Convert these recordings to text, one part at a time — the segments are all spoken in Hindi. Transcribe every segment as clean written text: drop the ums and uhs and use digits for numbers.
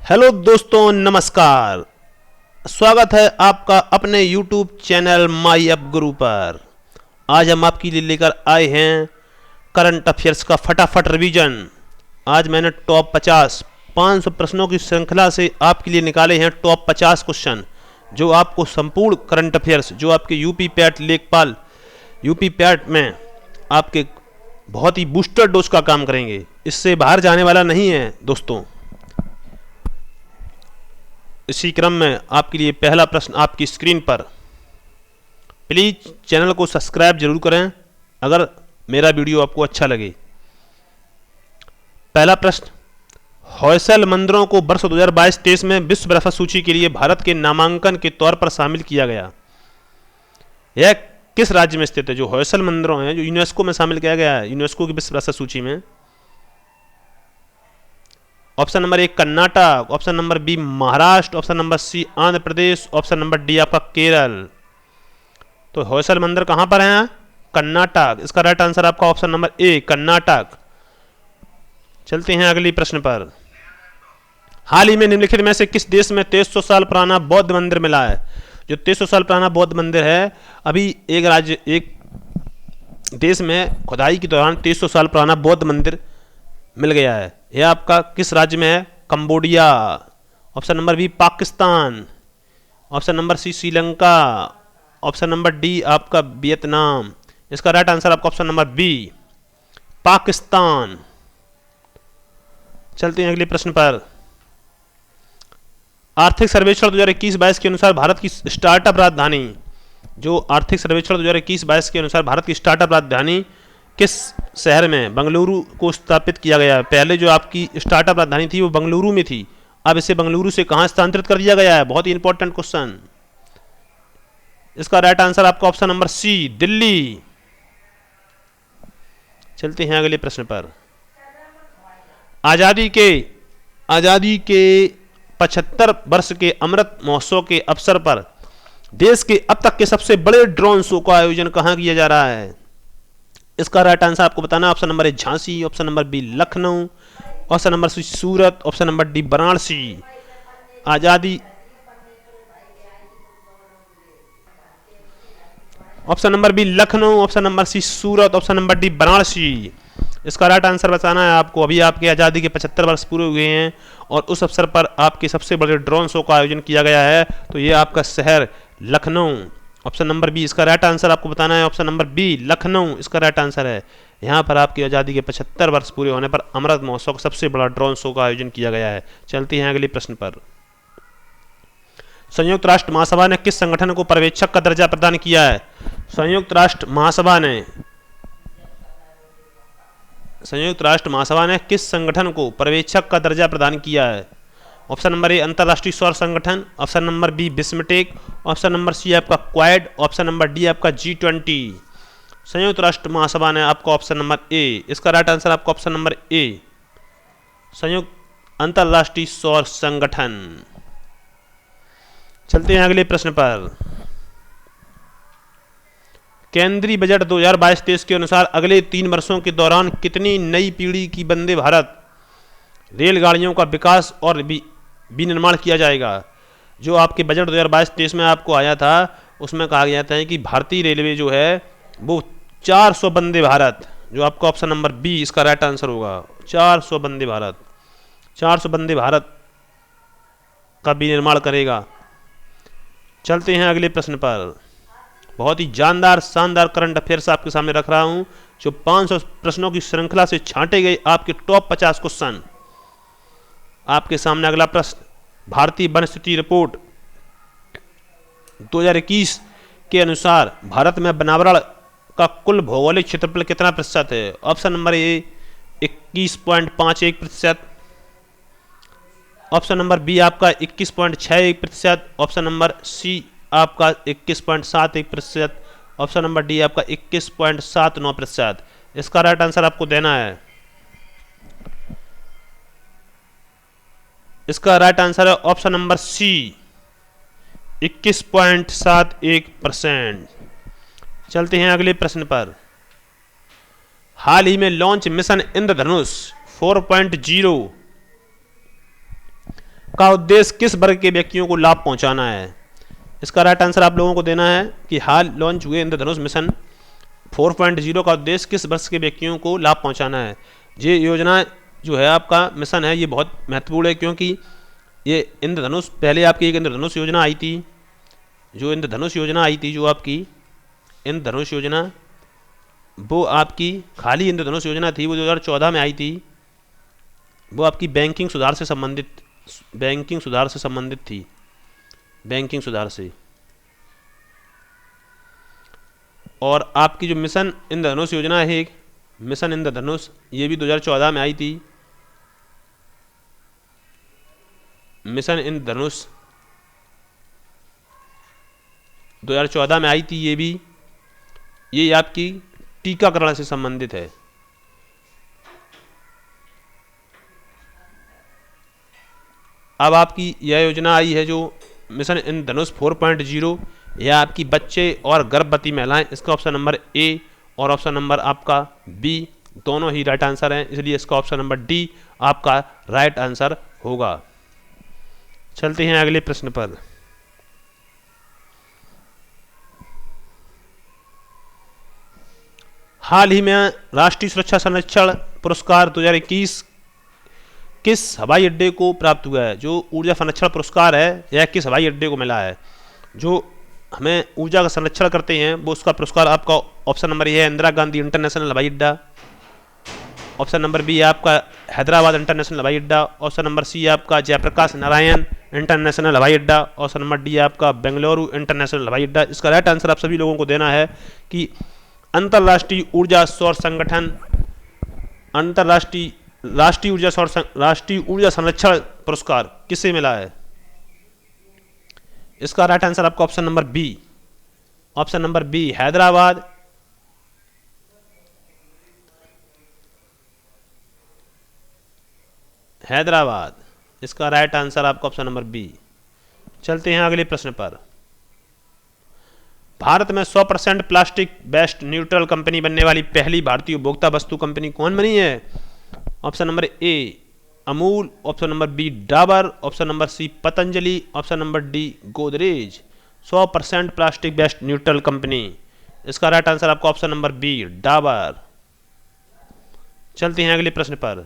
हेलो दोस्तों, नमस्कार। स्वागत है आपका अपने YouTube चैनल माई अप गुरु पर। आज हम आपके लिए लेकर आए हैं करंट अफेयर्स का फटाफट रिवीजन। आज मैंने टॉप 50 500 प्रश्नों की श्रृंखला से आपके लिए निकाले हैं टॉप 50 क्वेश्चन, जो आपको संपूर्ण करंट अफेयर्स, जो आपके यूपी पैट लेखपाल यूपी पैट में आपके बहुत ही बूस्टर डोज का काम करेंगे। इससे बाहर जाने वाला नहीं है दोस्तों। इसी क्रम में आपके लिए पहला प्रश्न आपकी स्क्रीन पर। प्लीज चैनल को सब्सक्राइब जरूर करें अगर मेरा वीडियो आपको अच्छा लगे। पहला प्रश्न, हौसल मंदिरों को वर्ष 2022-23 में विश्व विरासत सूची के लिए भारत के नामांकन के तौर पर शामिल किया गया। यह किस राज्य में स्थित है? जो हौसल मंदिरों हैं, जो यूनेस्को में शामिल किया गया है, यूनेस्को की विश्व विरासत सूची में। Option number 1 Karnataka, option number B Maharashtra, option number C Andhra Pradesh, option number D आपका केरल। तो हौसल मंदिर कहां पर है? कर्नाटक। इसका राइट आंसर आपका ऑप्शन नंबर ए कर्नाटक। चलते हैं अगली प्रश्न पर। हाल ही में निम्नलिखित में से किस देश में 2300 साल पुराना बौद्ध मंदिर मिला है? जो 2300 साल पुराना बौद्ध मंदिर है, अभी एक देश में खुदाई के दौरान 2300 साल पुराना बौद्ध मंदिर मिल गया है। यह आपका किस राज्य में है? Cambodia. Option number B Pakistan, option number C Sri Lanka, option number D आपका वियतनाम। इसका राइट आंसर आपका ऑप्शन नंबर बी पाकिस्तान। चलते हैं अगले प्रश्न पर। आर्थिक सर्वेक्षण 2021-22 के अनुसार भारत की स्टार्टअप राजधानी, जो आर्थिक सर्वेक्षण 2021-22 के अनुसार भारत की स्टार्टअप राजधानी किस शहर में, बंगलुरु को स्थापित किया गया है? पहले जो आपकी स्टार्टअप राजधानी थी वो बंगलुरु में थी, अब इसे बंगलुरु से कहां स्थानांतरित कर दिया गया है? बहुत ही इंपॉर्टेंट क्वेश्चन। इसका राइट आंसर आपका ऑप्शन नंबर सी दिल्ली। चलते हैं अगले प्रश्न पर। आजादी के 75 वर्ष के अमृत महोत्सव के अवसर पर देश के अब तक के सबसे बड़े ड्रोन शो का आयोजन कहां किया जा रहा है? इसका राइट आंसर आपको बताना है। Option number A Jhansi, option number B Lucknow, option number C Surat, option number D Varanasi. Option number B Lucknow, option number C Surat, option number D Varanasi. इसका राइट आंसर बताना है आपको। अभी आपके आज़ादी के 75 वर्ष पूरे हुए हैं और उस अवसर पर आपके सबसे बड़े ड्रोन शो का आयोजन किया गया है, तो ये आपका शहर लखनऊ। ऑप्शन नंबर बी इसका राइट आंसर आपको बताना है। ऑप्शन नंबर बी लखनऊ इसका राइट आंसर है। यहाँ पर आपकी आज़ादी के 75 वर्ष पूरे होने पर अमृत महोत्सव का सबसे बड़ा ड्रोन शो का आयोजन किया गया है। चलते हैं अगले प्रश्न पर। संयुक्त राष्ट्र महासभा ने किस संगठन को पर्यवेक्षक का दर्जा प्रदान किया है? संयुक्त राष्ट्र महासभा ने किस संगठन को पर्यवेक्षक का दर्जा प्रदान किया है? ऑप्शन नंबर ए अंतर्राष्ट्रीय सौर संगठन, ऑप्शन नंबर बी बिस्मटेक, ऑप्शन नंबर सी आपका क्वाड, ऑप्शन नंबर डी आपका G20। संयुक्त राष्ट्र महासभा ने आपका ऑप्शन नंबर ए, इसका राइट आंसर आपका ऑप्शन नंबर ए संयुक्त अंतर्राष्ट्रीय सौर संगठन। चलते हैं अगले प्रश्न पर। केंद्रीय बजट 2022-23 के अनुसार अगले 3 वर्षों के दौरान कितनी नई पीढ़ी की वंदे भारत रेलगाड़ियों का विकास और विनिर्माण किया जाएगा? जो आपके बजट 2022-23 में आपको आया था, उसमें कहा गया था कि भारतीय रेलवे जो है वो 400 वंदे भारत, जो आपका ऑप्शन नंबर बी इसका राइट आंसर होगा। 400 वंदे भारत का विनिर्माण करेगा। चलते हैं अगले प्रश्न पर। बहुत ही शानदार करंट अफेयर्स आपके सामने रख रहा हूं, जो 500 प्रश्नों की श्रृंखला से छांटे गए आपके टॉप 50 क्वेश्चन। आपके सामने अगला प्रश्न, भारतीय वन स्थिति रिपोर्ट 2021 के अनुसार भारत में वनावरण का कुल भौगोलिक क्षेत्रफल कितना प्रतिशत है? Option number A 21.51%, option number B आपका 21.61%, ऑप्शन नंबर सी आपका 21.71%, ऑप्शन नंबर डी आपका 21.79%। इसका राइट आंसर आपको देना है। इसका राइट आंसर है ऑप्शन नंबर सी 21.71%। चलते हैं अगले प्रश्न पर। हाल ही में लॉन्च मिशन इंद्रधनुष 4.0 का उद्देश्य किस वर्ग के व्यक्तियों को लाभ पहुंचाना है? इसका राइट आंसर आप लोगों को देना है कि हाल लॉन्च हुए इंद्रधनुष मिशन 4.0 का उद्देश्य किस वर्ष के व्यक्तियों को लाभ पहुंचाना है। ये योजना जो है आपका मिशन है, ये बहुत महत्वपूर्ण है, क्योंकि ये इंद्रधनुष, पहले आपकी एक इंद्रधनुष योजना आई थी, जो इंद्रधनुष योजना आई थी, जो आपकी इंद्रधनुष योजना, वो आपकी खाली इंद्रधनुष योजना थी, वो 2014 में आई थी। वो आपकी बैंकिंग सुधार से संबंधित थी, बैंकिंग सुधार से। और आपकी जो मिशन इंद्रधनुष योजना है, मिशन इंद्रधनुष, ये भी 2014 में आई थी। मिशन इंद्रधनुष 2014 में आई थी, ये आपकी टीकाकरण से संबंधित है। अब आपकी यह योजना आई है जो मिशन इंद्रधनुष 4.0, यह आपकी बच्चे और गर्भवती महिलाएं, इसका ऑप्शन नंबर ए और ऑप्शन नंबर आपका बी दोनों ही राइट आंसर हैं, इसलिए इसका ऑप्शन नंबर डी आपका राइट आंसर होगा। चलते हैं अगले प्रश्न पर। हाल ही में राष्ट्रीय सुरक्षा संरक्षण पुरस्कार 2021 किस हवाई अड्डे को प्राप्त हुआ है? जो ऊर्जा संरक्षण पुरस्कार है, यह किस हवाई अड्डे को मिला है? जो हमें ऊर्जा का संरक्षण करते हैं, वो उसका पुरस्कार आपका ऑप्शन नंबर ए है इंदिरा गांधी इंटरनेशनल हवाई अड्डा, ऑप्शन नंबर बी है आपका हैदराबाद इंटरनेशनल हवाई अड्डा, ऑप्शन नंबर सी है आपका जयप्रकाश नारायण इंटरनेशनल हवाई अड्डा, ऑप्शन नंबर डी है आपका बेंगलुरु इंटरनेशनल हवाई अड्डा। इसका राइट आंसर आप सभी लोगों को देना है कि अंतर्राष्ट्रीय ऊर्जा सौर संगठन, राष्ट्रीय ऊर्जा संरक्षण पुरस्कार किसे मिला है? इसका राइट आंसर आपका ऑप्शन नंबर बी हैदराबाद, इसका राइट आंसर आपका ऑप्शन नंबर बी। चलते हैं अगले प्रश्न पर। भारत में 100% प्लास्टिक वेस्ट न्यूट्रल कंपनी बनने वाली पहली भारतीय उपभोक्ता वस्तु कंपनी कौन बनी है? Option number A Amul, option number B Dabur, option number C Patanjali, option number D Godrej. 100% plastic waste neutral company, इसका राइट आंसर आपका ऑप्शन नंबर बी डाबर। चलते हैं अगले प्रश्न पर।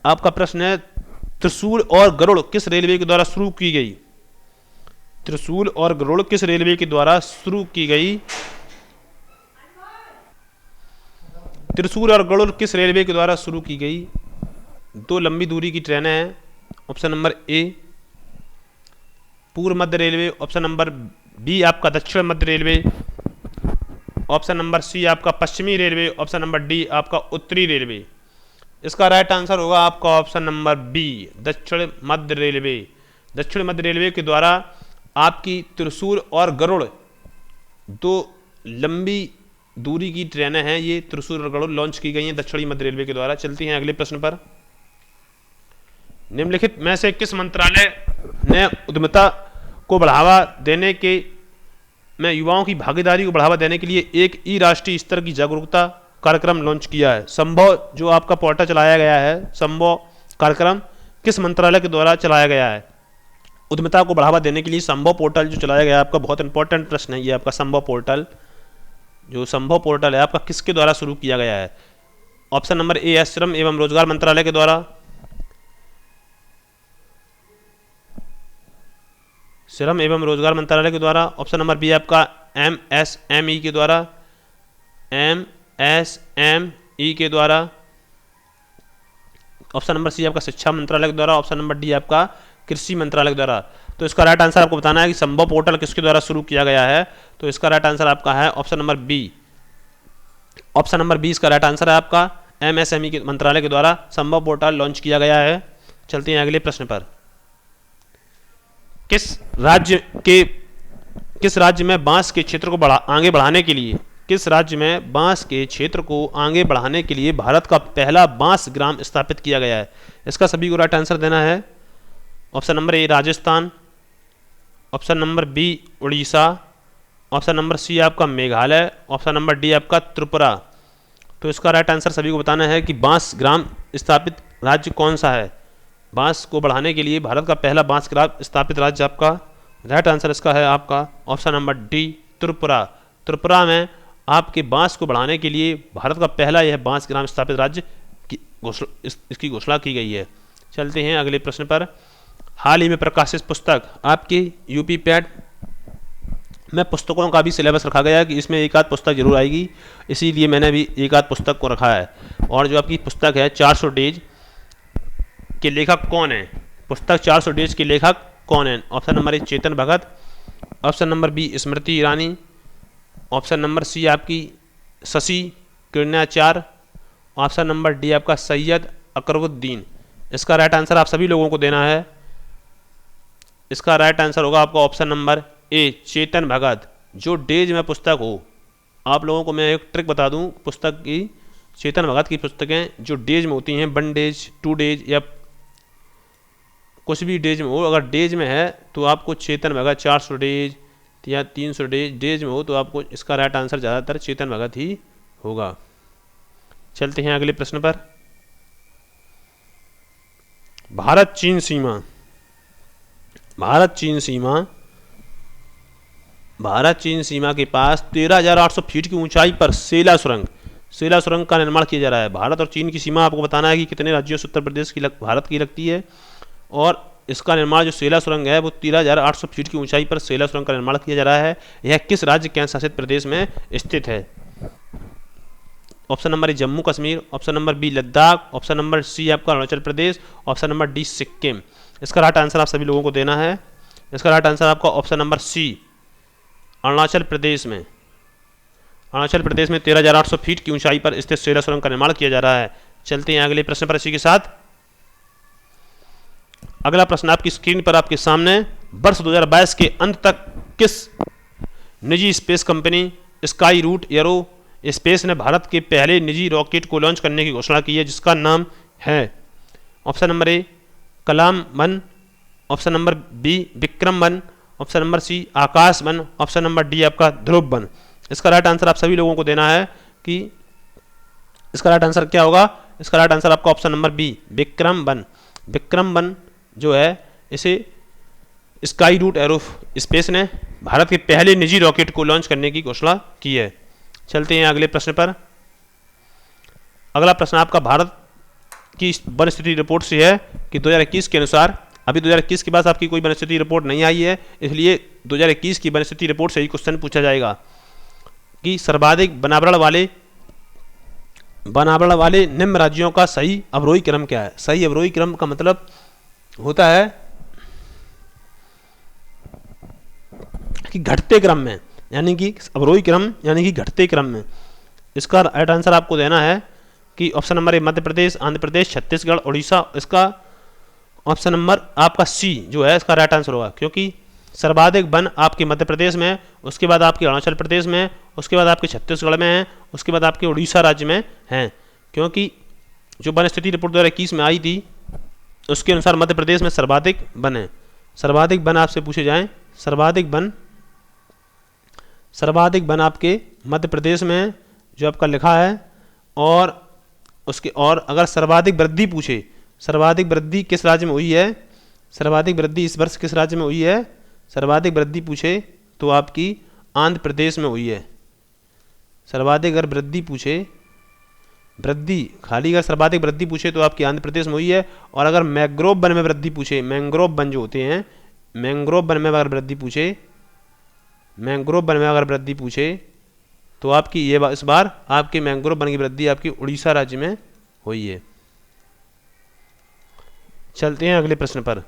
आपका प्रश्न है त्रिशूल और गरुड़ किस रेलवे के द्वारा शुरू की गई? त्रिशूल और गरुड़ किस रेलवे के द्वारा शुरू की गई? त्रिशूल और गरुड़ किस रेलवे के द्वारा शुरू की गई? दो लंबी दूरी की ट्रेनें हैं। ऑप्शन नंबर ए पूर्व मध्य रेलवे, ऑप्शन नंबर बी आपका दक्षिण मध्य रेलवे, ऑप्शन नंबर सी आपका पश्चिमी रेलवे, ऑप्शन नंबर डी आपका उत्तरी रेलवे। इसका राइट आंसर होगा आपका ऑप्शन नंबर बी दक्षिण मध्य रेलवे। दक्षिण मध्य रेलवे के द्वारा आपकी त्रिशूल और गरुड़ दो लंबी दूरी की ट्रेनें हैं, ये त्रिशूल और गरुड़ लॉन्च की गई हैं दक्षिणी मध्य रेलवे के द्वारा। चलती हैं अगले प्रश्न पर। निम्नलिखित में से किस मंत्रालय ने उद्यमिता को बढ़ावा देने के में युवाओं की भागीदारी को बढ़ावा देने के लिए एक ई राष्ट्रीय स्तर की जागरूकता कार्यक्रम लॉन्च किया है? संभव जो आपका पोर्टल चलाया गया है, संभव कार्यक्रम किस मंत्रालय के द्वारा चलाया गया है? उद्यमिता को बढ़ावा देने के लिए संभव पोर्टल जो चलाया गया है, आपका बहुत इंपॉर्टेंट प्रश्न है ये आपका। संभव पोर्टल, जो संभव पोर्टल है आपका किसके द्वारा शुरू किया गया है? ऑप्शन नंबर ए है श्रम एवं रोजगार मंत्रालय के द्वारा, श्रम एवं रोजगार मंत्रालय के द्वारा, ऑप्शन नंबर बी आपका MSME के द्वारा, MSME के द्वारा, ऑप्शन नंबर सी आपका शिक्षा मंत्रालय के द्वारा, ऑप्शन नंबर डी आपका कृषि मंत्रालय के द्वारा। तो इसका राइट आंसर आपको बताना है कि संभव पोर्टल किसके द्वारा शुरू किया गया है। तो इसका राइट आंसर आपका है option number B. Option number B इसका राइट आंसर है आपका MSME के मंत्रालय के द्वारा संभव पोर्टल लॉन्च किया गया है। चलते हैं अगले प्रश्न पर। किस राज्य में बांस के क्षेत्र को आगे बढ़ाने के लिए, किस राज्य में बांस के क्षेत्र को आगे बढ़ाने के लिए भारत का पहला बांस ग्राम स्थापित किया गया है? इसका सभी को राइट आंसर देना है। Option number A Rajasthan, option number B Orissa, option number C आपका मेघालय, ऑप्शन नंबर डी आपका त्रिपुरा। तो इसका राइट आंसर सभी को बताना है कि 22 ग्राम स्थापित राज्य कौन सा है। बांस को बढ़ाने के लिए भारत का पहला 22 ग्राम स्थापित राज्य आपका राइट आंसर इसका है आपका option number D, Tripura. Tripura में आपके बांस को बढ़ाने के लिए भारत का पहला यह 22 ग्राम स्थापित राज्य की इसकी घोषणा की गई है। चलते हैं अगले प्रश्न पर। हाल ही में प्रकाशित पुस्तक आपकी यूपी पैट में पुस्तकों का भी सिलेबस रखा गया है कि इसमें एक आध पुस्तक जरूर आएगी, इसीलिए मैंने भी एक आध पुस्तक को रखा है। और जो आपकी पुस्तक है 400 डेज के लेखक कौन है? पुस्तक 400 डेज के लेखक कौन है? Option number A Chetan Bhagat, option number B Smriti Irani, option number C आपकी Shashi Kiranacharya, option number D आपका सैयद अकबरुद्दीन। इसका राइट आंसर आप सभी लोगों को देना है। इसका राइट आंसर होगा आपका ऑप्शन नंबर ए चेतन भगत। जो डेज में पुस्तक हो, आप लोगों को मैं एक ट्रिक बता दूं पुस्तक की, चेतन भगत की पुस्तकें जो डेज में होती हैं 1 डेज 2 डेज या कुछ भी डेज में हो, अगर डेज में है तो आपको चेतन भगत 400 डेज या 300 डेज में हो तो आपको इसका राइट आंसर ज़्यादातर चेतन भगत ही होगा। चलते हैं अगले प्रश्न पर। भारत चीन सीमा। भारत चीन सीमा के पास 13,800 फीट की ऊंचाई पर सेला सुरंग का निर्माण किया जा रहा है। भारत और चीन की सीमा आपको बताना है कि कितने राज्यों से उत्तर प्रदेश की भारत की लगती है, और इसका निर्माण जो सेला सुरंग है वो 13,800 फीट की ऊंचाई पर सेला सुरंग का निर्माण किया जा रहा है। यह किस राज्य केंद्र शासित प्रदेश में स्थित है? Option number A Jammu Kashmir, option number B Ladakh, option number C आपका Arunachal Pradesh, option number D Sikkim. इसका राइट आंसर आप सभी लोगों को देना है। इसका राइट आंसर आपका ऑप्शन नंबर सी अरुणाचल प्रदेश में। अरुणाचल प्रदेश में 13,800 फीट की ऊंचाई पर स्थित सेला सुरंग का निर्माण किया जा रहा है। चलते हैं अगले प्रश्न पर इसी के साथ। अगला प्रश्न आपकी स्क्रीन पर आपके सामने। वर्ष 2022 के अंत तक किस निजी space company Skyroot Aerospace ने भारत के पहले निजी रॉकेट को लॉन्च करने की घोषणा की है, जिसका नाम है option number A Kalam 1, option number B Vikram 1, option number C Akash 1, option number D आपका ध्रुव 1। इसका राइट आंसर आप सभी लोगों को देना है कि इसका राइट आंसर क्या होगा। इसका राइट आंसर आपका option number B Vikram 1। Vikram 1 जो है इसे स्काई रूट एरो स्पेस ने भारत के पहले निजी रॉकेट को लॉन्च करने की घोषणा की है। चलते हैं अगले प्रश्न पर। अगला प्रश्न आपका भारत की वन स्थिति रिपोर्ट से है कि 2021 के अनुसार, अभी 2021 के बाद आपकी कोई वन स्थिति रिपोर्ट नहीं आई है, इसलिए 2021 की वन स्थिति रिपोर्ट से ही क्वेश्चन पूछा जाएगा कि सर्वाधिक बनावरण वाले निम्न राज्यों का सही अवरोही क्रम क्या है। सही अवरोही क्रम का मतलब होता है कि घटते क्रम में, यानी कि अवरोही क्रम यानी कि घटते क्रम में। इसका राइट आंसर आपको देना है कि ऑप्शन नंबर ए मध्य प्रदेश, आंध्र प्रदेश, छत्तीसगढ़, उड़ीसा। इसका ऑप्शन नंबर आपका सी जो है इसका राइट आंसर होगा, क्योंकि सर्वाधिक वन आपके मध्य प्रदेश में, उसके बाद आपके अरुणाचल प्रदेश में, उसके बाद आपके छत्तीसगढ़ में है, उसके बाद आपके उड़ीसा राज्य में हैं। क्योंकि जो वन स्थिति रिपोर्ट 2021 में आई थी उसके अनुसार मध्य प्रदेश में सर्वाधिक वन है। सर्वाधिक वन आपसे पूछे जाएं, सर्वाधिक वन आपके मध्य प्रदेश में जो आपका लिखा है, और उसके और अगर सर्वाधिक वृद्धि पूछे, सर्वाधिक वृद्धि किस राज्य में हुई है, सर्वाधिक वृद्धि इस वर्ष किस राज्य में हुई है, सर्वाधिक वृद्धि पूछे तो आपकी आंध्र प्रदेश में हुई है। सर्वाधिक अगर वृद्धि पूछे, वृद्धि खाली अगर सर्वाधिक वृद्धि पूछे तो आपकी आंध्र प्रदेश में हुई है। और अगर मैंग्रोव वन में वृद्धि पूछे, मैंग्रोव वन जो होते हैं, मैंग्रोव वन में अगर वृद्धि पूछे, मैंग्रोव वन में अगर वृद्धि पूछे तो आपकी ये इस बार आपके मैंग्रोव वन की वृद्धि आपकी उड़ीसा राज्य में हुई है। चलते हैं अगले प्रश्न पर।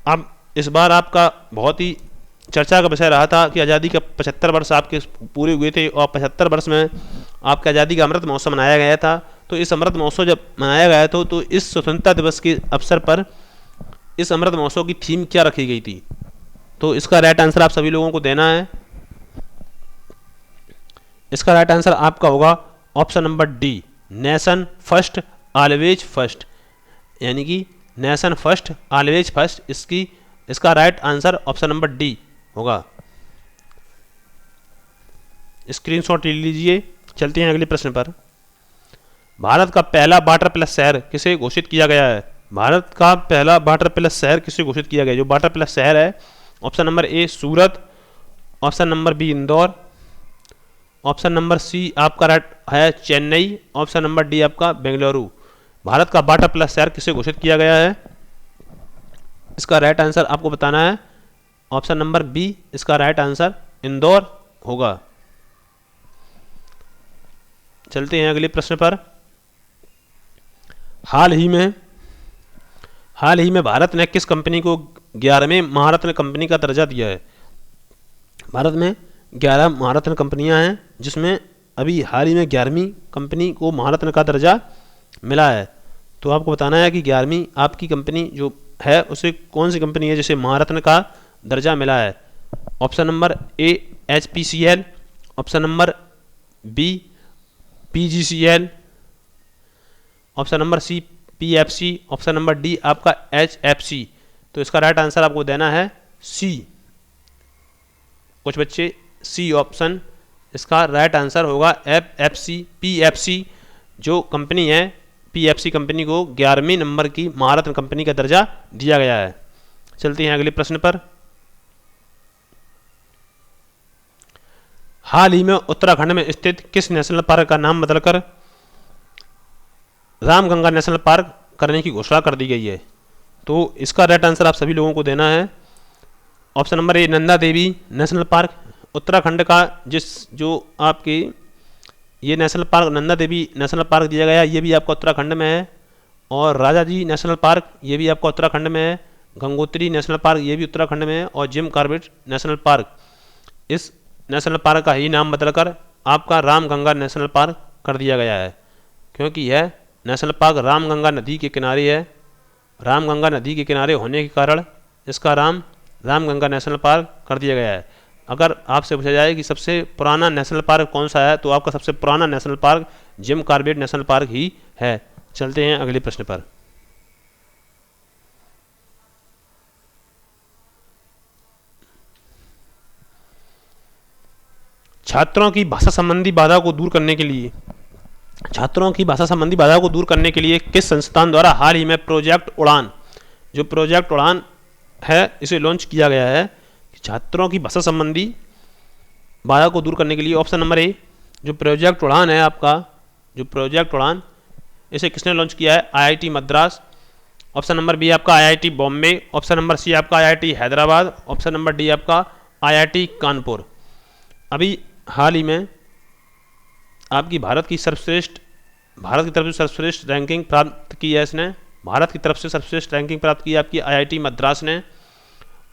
अब इस बार आपका बहुत ही चर्चा का विषय रहा था कि आज़ादी का 75 वर्ष आपके पूरे हुए थे, और 75 वर्ष में आपके आज़ादी का अमृत महोत्सव मनाया गया था। तो इस अमृत महोत्सव जब मनाया गया था तो इस स्वतंत्रता दिवस के अवसर पर इस अमृत महोत्सव की थीम क्या रखी गई थी? तो इसका राइट आंसर आप सभी लोगों को देना है। इसका राइट आंसर आपका होगा option number D nation first always first, यानी कि नेशन फर्स्ट ऑलवेज फर्स्ट। इसका right answer option number D होगा। स्क्रीनशॉट ले लीजिए। चलते हैं अगले प्रश्न पर। भारत का पहला वाटर प्लस शहर किसे घोषित किया गया है? भारत का पहला वाटर प्लस शहर किसे घोषित किया गया? जो वाटर प्लस शहर है, option number A Surat, option number B Indore, option number C आपका राइट है चेन्नई, ऑप्शन नंबर डी आपका बेंगलुरु। भारत का वाटर प्लस शहर किसे घोषित किया गया है? इसका राइट आंसर आपको बताना है ऑप्शन नंबर बी। इसका राइट आंसर इंदौर होगा। चलते हैं अगले प्रश्न पर। हाल ही में भारत ने किस कंपनी को 11वें महारत्न कंपनी का दर्जा दिया है? भारत में 11 महारत्न कंपनियां हैं, जिसमें अभी हाल ही में 11वीं कंपनी को महारत्न का दर्जा मिला है। तो आपको बताना है कि 11वीं आपकी कंपनी जो है उसे कौन सी कंपनी है जिसे महारत्न का दर्जा मिला है? Option number A HPCL, option number B PGCL, option number C PFC, option number D आपका HFC। तो इसका राइट आंसर आपको देना है सी। कुछ बच्चे सी ऑप्शन इसका राइट आंसर होगा FFC। PFC जो कंपनी है, PFC कंपनी को 11वें नंबर की महारत्न कंपनी का दर्जा दिया गया है। चलते हैं अगले प्रश्न पर। हाल ही में उत्तराखंड में स्थित किस नेशनल पार्क का नाम बदलकर रामगंगा नेशनल पार्क करने की घोषणा कर दी गई है? तो इसका राइट आंसर आप सभी लोगों को देना है ऑप्शन नंबर ए नंदा देवी नेशनल पार्क। उत्तराखंड का जो आपकी ये national park Nanda Devi national park दिया गया, ये भी आपका उत्तराखंड में है। और राजा जी नेशनल पार्क ये भी आपका उत्तराखंड में है। गंगोत्री नेशनल पार्क ये भी उत्तराखंड में है। और जिम कॉर्बेट नेशनल पार्क, इस नेशनल पार्क का ही नाम बदलकर आपका रामगंगा नेशनल पार्क कर दिया गया है, क्योंकि यह नेशनल पार्क रामगंगा नदी के किनारे है। रामगंगा नदी के किनारे होने के कारण इसका रामगंगा नेशनल पार्क कर दिया गया है। अगर आपसे पूछा जाए कि सबसे पुराना नेशनल पार्क कौन सा है, तो आपका सबसे पुराना national park Jim Corbett national park ही है। चलते हैं अगले प्रश्न पर। छात्रों की भाषा संबंधी बाधा को दूर करने के लिए किस संस्थान द्वारा हाल ही में प्रोजेक्ट उड़ान, जो प्रोजेक्ट उड़ान है इसे लॉन्च किया गया है? छात्रों की भाषा संबंधी बाधा को दूर करने के लिए ऑप्शन नंबर ए जो प्रोजेक्ट उड़ान है आपका, जो प्रोजेक्ट उड़ान इसे किसने लॉन्च किया है? IIT Madras. Option number B आपका IIT Bombay, option number C आपका IIT Hyderabad, option number D आपका IIT कानपुर। अभी हाल ही में आपकी भारत की तरफ से सर्वश्रेष्ठ रैंकिंग प्राप्त की है इसने। भारत की तरफ से सर्वश्रेष्ठ रैंकिंग प्राप्त की है आपकी IIT मद्रास ने।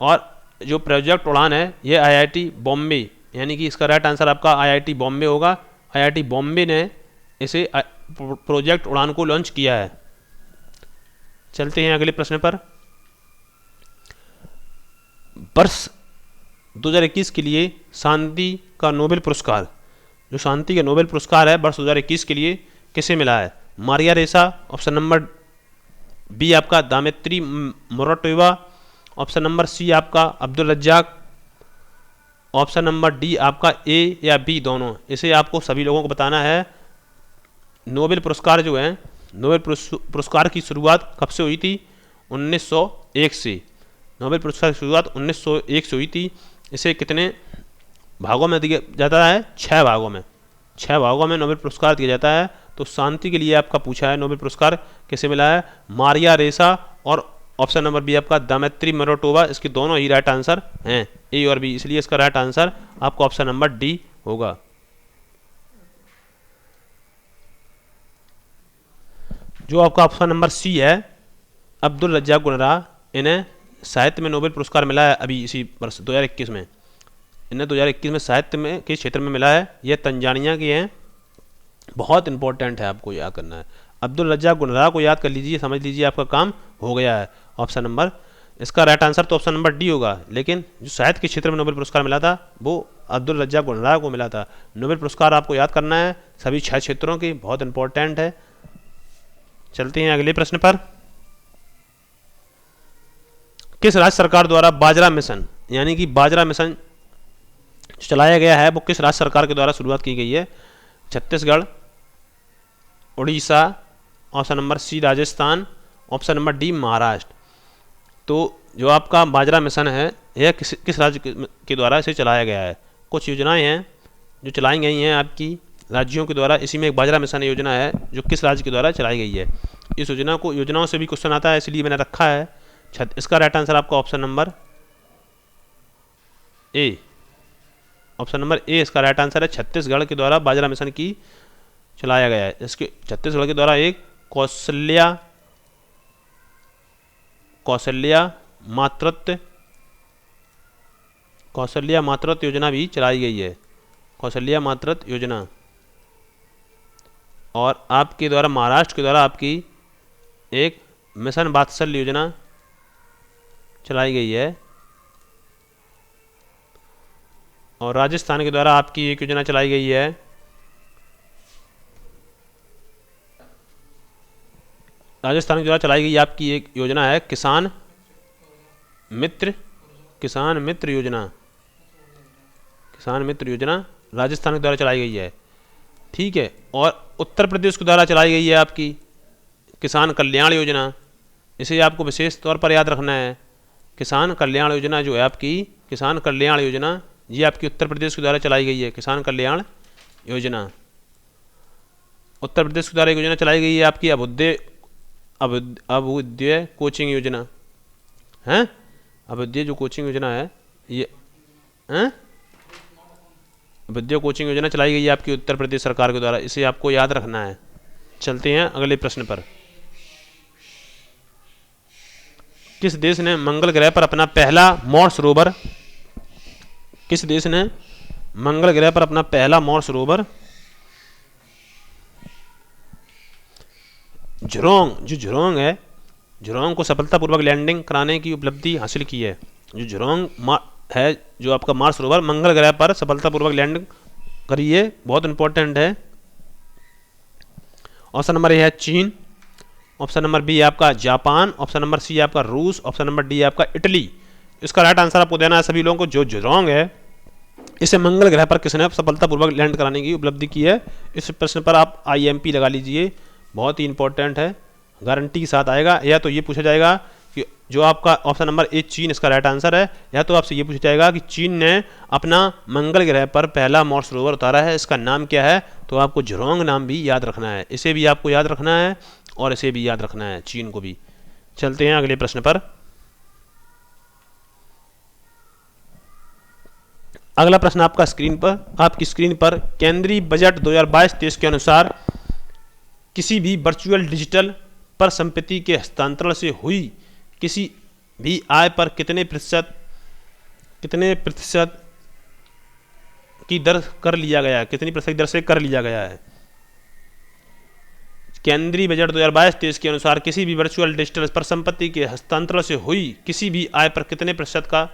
और जो प्रोजेक्ट उड़ान है ये IIT बॉम्बे, यानी कि इसका राइट आंसर आपका IIT बॉम्बे होगा। IIT बॉम्बे ने इसे प्रोजेक्ट उड़ान को लॉन्च किया है। चलते हैं अगले प्रश्न पर। वर्ष 2021 के लिए शांति का नोबेल पुरस्कार, जो शांति का नोबेल पुरस्कार है वर्ष 2021 के लिए किसे मिला है? मारिया रेसा, ऑप्शन नंबर बी आपका दामित्री मोराटोवा, ऑप्शन नंबर सी आपका Abdul Razzaq, option number D आपका ए या बी दोनों। इसे आपको सभी लोगों को बताना है। नोबेल पुरस्कार जो है, नोबेल पुरस्कार की शुरुआत कब से हुई थी? 1901 से। नोबेल पुरस्कार की शुरुआत 1901 से हुई थी। इसे कितने भागों में दिया जाता है? 6 भागों में। 6 भागों में नोबेल पुरस्कार दिया जाता है। तो शांति के लिए आपका पूछा है नोबेल पुरस्कार किसे मिला है? मारिया रेसा और ऑप्शन नंबर बी आपका दामित्री मोराटोवा। इसके दोनों ही राइट आंसर हैं, ए और बी, इसलिए इसका राइट आंसर आपका ऑप्शन नंबर डी होगा। जो आपका ऑप्शन नंबर सी है अब्दुल रज्जाक गुनराह, इन्हें साहित्य में नोबेल पुरस्कार मिला है अभी इसी वर्ष 2021 में। इन्हें 2021 में साहित्य में के क्षेत्र में मिला है। यह तंजानिया के हैं। बहुत इंपॉर्टेंट है, आपको याद करना है। अब्दुल रज्जाक गुनराह को याद कर लीजिए, समझ लीजिए, आपका काम हो गया है। ऑप्शन नंबर इसका राइट आंसर तो ऑप्शन नंबर डी होगा। लेकिन जो साहित्य के क्षेत्र में नोबेल पुरस्कार मिला था वो अब्दुल रज्जाक गुनराह को मिला था। नोबेल पुरस्कार आपको याद करना है सभी 6 क्षेत्रों की, बहुत इंपॉर्टेंट है। चलते हैं अगले प्रश्न पर। किस राज्य सरकार द्वारा बाजरा मिशन, यानी कि बाजरा मिशन जो चलाया गया है वो किस राज्य सरकार के द्वारा शुरुआत की गई है? Chhattisgarh, Orissa, option number C Rajasthan, option number D Maharashtra. तो जो आपका बाजरा मिशन है यह किस राज्य के द्वारा इसे चलाया गया है? कुछ योजनाएं हैं जो चलाई गई हैं आपकी राज्यों के द्वारा, इसी में एक बाजरा मिशन योजना है जो किस राज्य के द्वारा चलाई गई है। इस योजनाओं से भी क्वेश्चन आता है, इसलिए मैंने रखा है। इसका राइट आंसर आपका ऑप्शन नंबर ए, ऑप्शन नंबर ए इसका राइट आंसर है। छत्तीसगढ़ के द्वारा बाजरा मिशन की चलाया गया है। इसके छत्तीसगढ़ के द्वारा एक कौशल्या मातृत्व योजना भी चलाई गई है, कौशल्या मातृत्व योजना। और आपके द्वारा महाराष्ट्र के द्वारा आपकी एक मिशन वात्सल्य योजना चलाई गई है, और राजस्थान के द्वारा आपकी एक योजना चलाई गई है, राजस्थान के द्वारा चलाई गई आपकी एक योजना है किसान मित्र योजना, किसान मित्र योजना राजस्थान के द्वारा चलाई गई है, ठीक है। और उत्तर प्रदेश के द्वारा चलाई गई है आपकी किसान कल्याण योजना, इसे आपको विशेष तौर पर याद रखना है। किसान कल्याण योजना जो है आपकी, किसान कल्याण योजना ये आपकी उत्तर प्रदेश के द्वारा चलाई गई है। किसान कल्याण योजना उत्तर प्रदेश के द्वारा एक योजना चलाई गई है आपकी अभ्युदय कोचिंग योजना है। अभ्युदय जो कोचिंग योजना है ये अभ्युदय कोचिंग योजना चलाई गई है आपकी उत्तर प्रदेश सरकार के द्वारा, इसे आपको याद रखना है। चलते हैं अगले प्रश्न पर। किस देश ने मंगल ग्रह पर अपना पहला मौर्य सरोवर, किस देश ने मंगल ग्रह पर अपना पहला मौर्य सरोवर झुरोंग है, झुरोंग को सफलतापूर्वक लैंडिंग कराने की उपलब्धि हासिल की है। जो झुरोंग है जो आपका मार्स रोवर मंगल ग्रह पर सफलतापूर्वक लैंड करी है, बहुत इंपॉर्टेंट है। ऑप्शन नंबर ए है चीन, ऑप्शन नंबर बी आपका जापान, ऑप्शन नंबर सी आपका रूस, ऑप्शन नंबर डी आपका इटली। इसका राइट आंसर आपको देना है सभी लोगों को। जो झुरोंग है इसे मंगल ग्रह पर किसने सफलतापूर्वक लैंड कराने की उपलब्धि की है? इस प्रश्न पर आप IMP लगा लीजिए, बहुत ही इंपॉर्टेंट है, गारंटी के साथ आएगा। या तो ये पूछा जाएगा कि जो आपका ऑप्शन नंबर ए चीन इसका राइट आंसर है, या तो आपसे ये पूछा जाएगा कि चीन ने अपना मंगल ग्रह पर पहला मौर्य सरोवर उतारा है, इसका नाम क्या है? तो आपको झुरोंग नाम भी याद रखना है, इसे भी आपको याद रखना है और इसे भी याद रखना है, चीन को भी। चलते हैं अगले प्रश्न पर। अगला प्रश्न आपकी स्क्रीन पर केंद्रीय बजट 2022-23 के अनुसार किसी भी वर्चुअल डिजिटल पर संपत्ति के हस्तांतरण से हुई किसी भी आय पर कितने प्रतिशत की दर कर लिया गया है, कितनी प्रतिशत दर से कर लिया गया है? केंद्रीय बजट 2022-23 के अनुसार किसी भी वर्चुअल डिजिटल पर संपत्ति के हस्तांतरण से हुई किसी भी आय पर कितने प्रतिशत का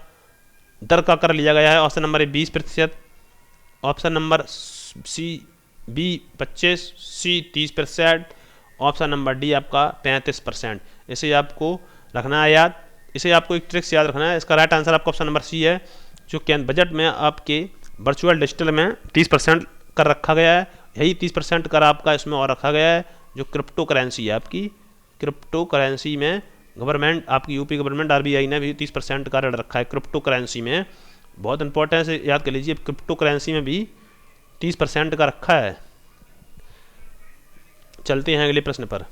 दर का कर लिया गया है? Option number A 20%, option number C B 25%, C 30%, option number D आपका 35%। इसे आपको रखना है याद, इसे आपको एक ट्रिक से याद रखना है। इसका राइट आंसर आपका ऑप्शन नंबर सी है। जो बजट में आपके वर्चुअल डिजिटल में 30% कर रखा गया है, यही 30% कर आपका इसमें और रखा गया है। जो क्रिप्टो करेंसी है आपकी, क्रिप्टो करेंसी में गवर्नमेंट आपकी यूपी गवर्नमेंट RBI ने भी 30% का रेट रखा है क्रिप्टो करेंसी में, बहुत इंपॉर्टेंट है, याद कर लीजिए। क्रिप्टो करेंसी में भी 30% का रखा है। चलते हैं अगले प्रश्न पर।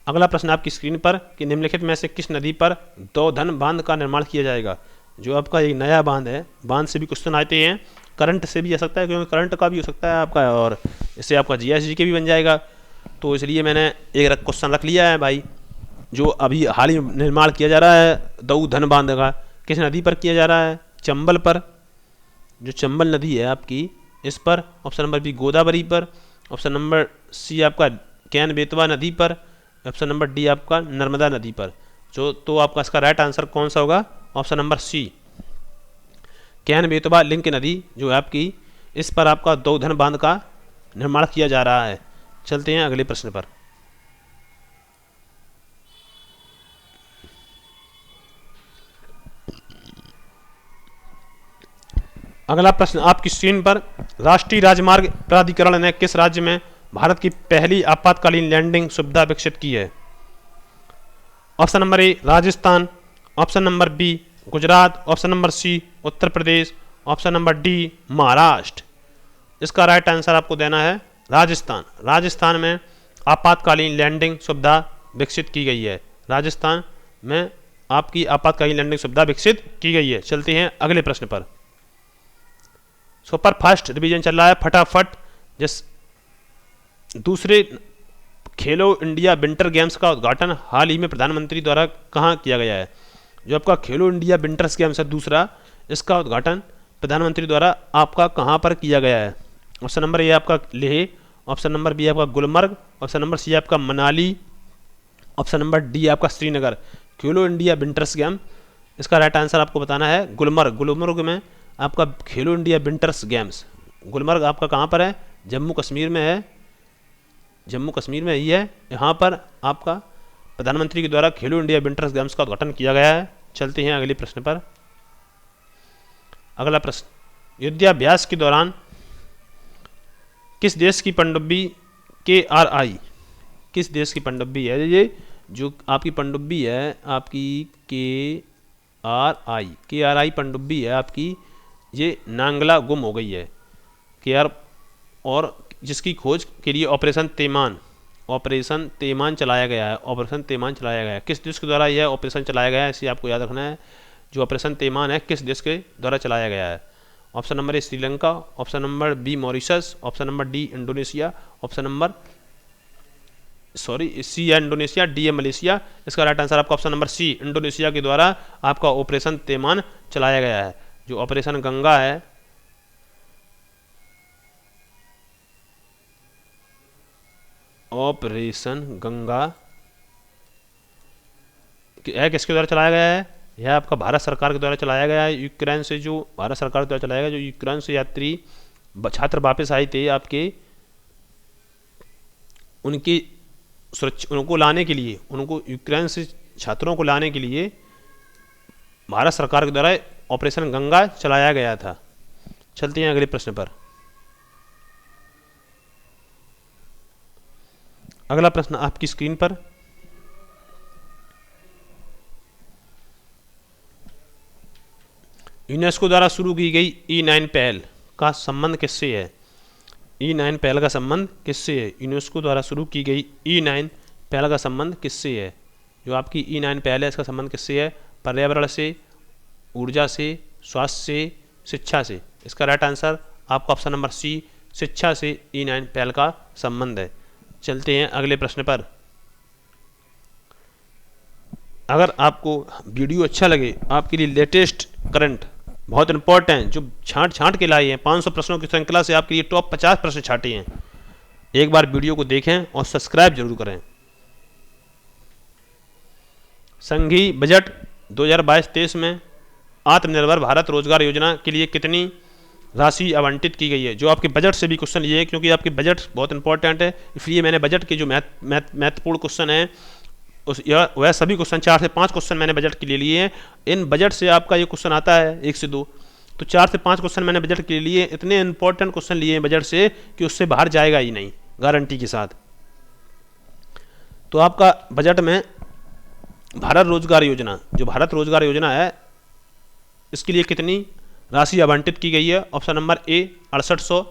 अगला प्रश्न आपकी स्क्रीन पर कि निम्नलिखित में से किस नदी पर दौधन बांध का निर्माण किया जाएगा? जो आपका एक नया बांध है, बांध से भी क्वेश्चन आते हैं, करंट से भी आ सकता है, क्योंकि करंट का भी हो सकता है आपका, और इससे आपका GSG के भी बन जाएगा। तो इसलिए मैंने एक क्वेश्चन रख लिया है भाई। जो अभी हाल ही निर्माण किया जा रहा है दौधन बांध का, किस नदी पर किया जा रहा है? चंबल पर, जो चंबल नदी है आपकी इस पर। ऑप्शन नंबर बी गोदावरी पर, ऑप्शन नंबर सी आपका कैन बेतवा नदी पर, ऑप्शन नंबर डी आपका नर्मदा नदी पर। तो आपका इसका राइट आंसर कौन सा होगा? Option number C Ken Betwa link नदी जो है आपकी, इस पर आपका दौधन बांध का निर्माण किया जा रहा है। चलते हैं अगले प्रश्न पर। अगला प्रश्न आपकी स्क्रीन पर, राष्ट्रीय राजमार्ग प्राधिकरण ने किस राज्य में भारत की पहली आपातकालीन लैंडिंग सुविधा विकसित की है? Option number A Rajasthan, option number B Gujarat, option number C Uttar Pradesh, option number D Maharashtra. इसका राइट आंसर आपको देना है राजस्थान। राजस्थान में आपातकालीन लैंडिंग सुविधा विकसित की गई है। राजस्थान में आपकी आपातकालीन लैंडिंग सुविधा विकसित की गई है। चलते हैं अगले प्रश्न पर। सुपर फास्ट रिवीजन चल रहा है फटाफट। जिस दूसरे खेलो इंडिया विंटर गेम्स का उद्घाटन हाल ही में प्रधानमंत्री द्वारा कहाँ किया गया है? जो आपका खेलो इंडिया विंटर्स गेम्स है दूसरा, इसका उद्घाटन प्रधानमंत्री द्वारा आपका कहाँ पर किया गया है? ऑप्शन नंबर ए आपका लेह, ऑप्शन नंबर बी आपका गुलमर्ग, ऑप्शन नंबर सी आपका मनाली, ऑप्शन नंबर डी आपका श्रीनगर। खेलो इंडिया विंटर्स गेम, इसका राइट आंसर आपको बताना है गुलमर्ग। गुलमर्ग में आपका खेलो इंडिया विंटर्स गेम्स, गुलमर्ग आपका कहाँ पर है? जम्मू कश्मीर में है, जम्मू कश्मीर में ही है। यहाँ पर आपका प्रधानमंत्री के द्वारा खेलो इंडिया विंटर्स गेम्स का उद्घाटन किया गया है। चलते हैं अगले प्रश्न पर। अगला प्रश्न, युद्धाभ्यास के दौरान किस देश की पनडुब्बी KRI, किस देश की पनडुब्बी है ये? जो आपकी पनडुब्बी है आपकी KRI पनडुब्बी है आपकी, ये नांगला गुम हो गई है। KR और जिसकी खोज के लिए ऑपरेशन तेमान चलाया गया है। ऑपरेशन तेमान चलाया गया है, किस देश के द्वारा यह ऑपरेशन चलाया गया है? इसे आपको याद रखना है। जो ऑपरेशन तेमान है किस देश के द्वारा चलाया गया है? Option number A Sri Lanka, option number B Mauritius, option number D Indonesia, option number C है इंडोनेशिया, डी है मलेशिया। इसका राइट आंसर आपका ऑप्शन नंबर सी इंडोनेशिया के द्वारा आपका ऑपरेशन तेमान चलाया गया है। जो ऑपरेशन गंगा है, ऑपरेशन गंगा है किसके द्वारा चलाया गया है? यह आपका भारत सरकार के द्वारा चलाया गया है। यूक्रेन से जो भारत सरकार के द्वारा चलाया गया, जो यूक्रेन से यात्री छात्र वापस आए थे आपके, उनकी सुरक्षा उनको लाने के लिए, उनको यूक्रेन से छात्रों को लाने के लिए भारत सरकार के द्वारा ऑपरेशन गंगा चलाया गया था। चलते हैं अगले प्रश्न पर। अगला प्रश्न आपकी स्क्रीन पर, यूनेस्को द्वारा शुरू की गई E9 पहल का संबंध किससे है? E9 पहल का संबंध किससे है? यूनेस्को द्वारा शुरू की गई E9 पहल का संबंध किससे है? जो आपकी E9 पहल है इसका संबंध किससे है? पर्यावरण से, ऊर्जा से, स्वास्थ्य से, शिक्षा से। इसका राइट आंसर आपका ऑप्शन नंबर सी शिक्षा से E9 पहल का संबंध है। चलते हैं अगले प्रश्न पर। अगर आपको वीडियो अच्छा लगे, आपके लिए लेटेस्ट करंट बहुत इंपॉर्टेंट जो छांट के लाए हैं, 500 प्रश्नों की श्रृंखला से आपके लिए टॉप 50 प्रश्न छाटे हैं, एक बार वीडियो को देखें और सब्सक्राइब जरूर करें। संघीय बजट 2022-23 में आत्मनिर्भर भारत रोजगार योजना के लिए कितनी राशि आवंटित की गई है? जो आपके बजट से भी क्वेश्चन लिए हैं, क्योंकि आपके बजट बहुत इंपॉर्टेंट है, इसलिए मैंने बजट के जो महत्वपूर्ण क्वेश्चन हैं वह सभी क्वेश्चन 4 से 5 क्वेश्चन मैंने बजट के लिए लिए हैं। इन बजट से आपका ये क्वेश्चन आता है 1 से 2, तो 4 से 5 क्वेश्चन मैंने बजट के लिए इतने इंपॉर्टेंट क्वेश्चन लिए हैं बजट से कि उससे बाहर जाएगा ही नहीं, गारंटी के साथ। तो आपका बजट में भारत रोजगार योजना, जो भारत रोजगार योजना है, इसके लिए कितनी राशि आवंटित की गई है? Option number A 6800